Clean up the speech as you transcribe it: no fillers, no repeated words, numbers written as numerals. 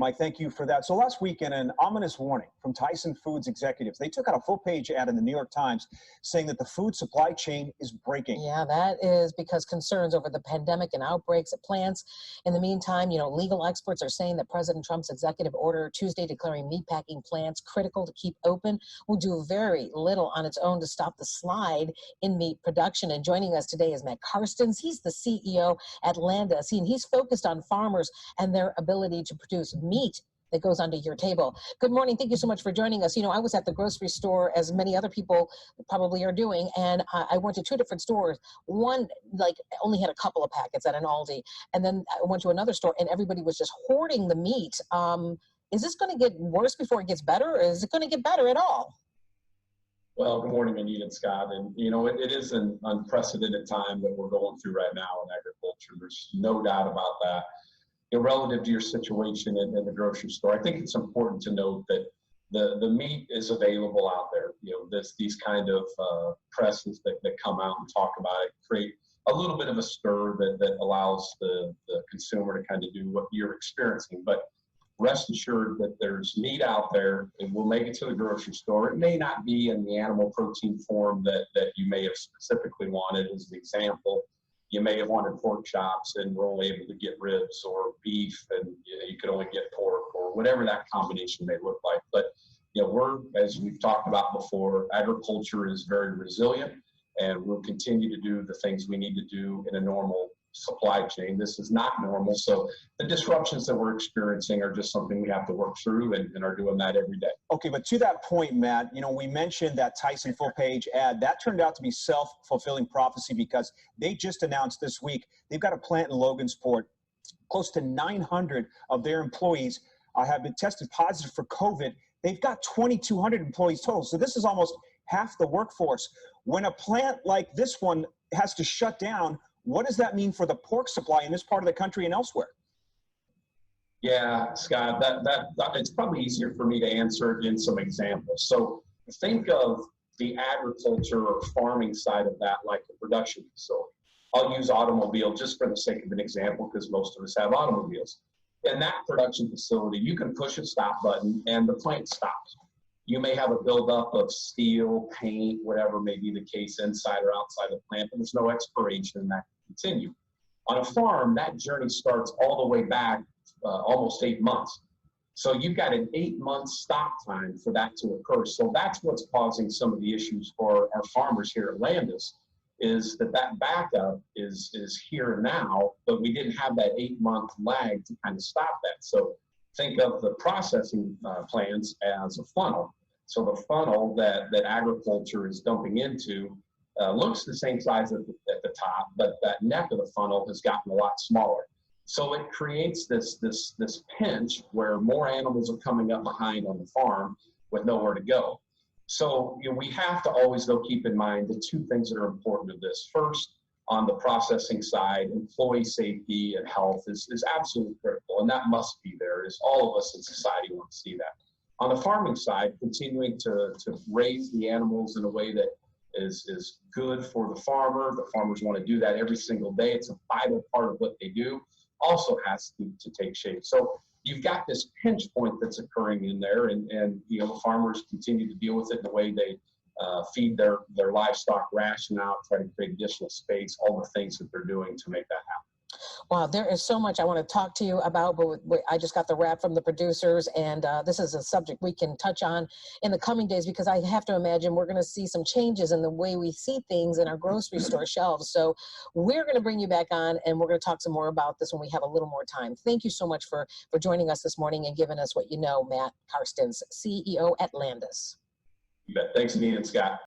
Mike. Thank you for that. So last weekend, an ominous warning from Tyson Foods executives. They took out a full-page ad in the New York Times saying that the food supply chain is breaking. Yeah, that is because concerns over the pandemic and outbreaks at plants. In the meantime, legal experts are saying that President Trump's executive order Tuesday declaring meatpacking plants critical to keep open will do very little on its own to stop the slide in meat production. And joining us today is Matt Carstens. He's the CEO at Landus, and he's focused on farmers and their ability to produce meat that goes onto your table. Good morning. Thank you so much for joining us. I was at the grocery store, as many other people probably are doing, and I went to two different stores. One, only had a couple of packets at an Aldi, and then I went to another store, and everybody was just hoarding the meat. Is this going to get worse before it gets better, or is it going to get better at all? Well, good morning, Anita and Scott. And, it is an unprecedented time that we're going through right now in agriculture. There's no doubt about that. Relative to your situation in the grocery store, I think it's important to note that the meat is available out there. These kind of presses that come out and talk about it create a little bit of a stir that allows the consumer to kind of do what you're experiencing. But rest assured that there's meat out there and we'll make it to the grocery store. It may not be in the animal protein form that you may have specifically wanted. As an example, you may have wanted pork chops and we're only able to get ribs, or beef and you could only get pork, or whatever that combination may look like. But we're, as we've talked about before, agriculture is very resilient, and we'll continue to do the things we need to do in a normal supply chain. This is not normal, so the disruptions that we're experiencing are just something we have to work through, and are doing that every day. Okay, but to that point, Matt, we mentioned that Tyson full-page ad. That turned out to be self-fulfilling prophecy, because they just announced this week they've got a plant in Logansport. Close to 900 of their employees have been tested positive for COVID. They've got 2,200 employees total, so this is almost half the workforce. When a plant like this one has to shut down, what does that mean for the pork supply in this part of the country and elsewhere? Yeah, Scott, that it's probably easier for me to answer in some examples. So think of the agriculture or farming side of that like a production facility. I'll use automobile just for the sake of an example, because most of us have automobiles. In that production facility, you can push a stop button and the plant stops. You may have a buildup of steel, paint, whatever may be the case inside or outside the plant, but there's no expiration, and that can continue. On a farm, that journey starts all the way back almost 8 months. So you've got an 8-month stop time for that to occur. So that's what's causing some of the issues for our farmers here at Landus, is that backup is here and now, but we didn't have that 8-month lag to kind of stop that. So think of the processing plants as a funnel. So the funnel that agriculture is dumping into looks the same size at the top, but that neck of the funnel has gotten a lot smaller. So it creates this pinch where more animals are coming up behind on the farm with nowhere to go. So we have to always, though, keep in mind the two things that are important to this. First, on the processing side, employee safety and health is absolutely critical, and that must be there, as all of us in society want to see that. On the farming side, continuing to raise the animals in a way that is good for the farmer. The farmers want to do that every single day. It's a vital part of what they do. Also has to take shape. So you've got this pinch point that's occurring in there, and the farmers continue to deal with it in the way they feed their livestock, ration out, try to create additional space, all the things that they're doing to make that happen. Wow, there is so much I want to talk to you about, but I just got the wrap from the producers, and this is a subject we can touch on in the coming days, because I have to imagine we're going to see some changes in the way we see things in our grocery store shelves. So we're going to bring you back on, and we're going to talk some more about this when we have a little more time. Thank you so much for joining us this morning and giving us what you know, Matt Carstens, CEO at Landus. You bet. Thanks, Anita and Scott.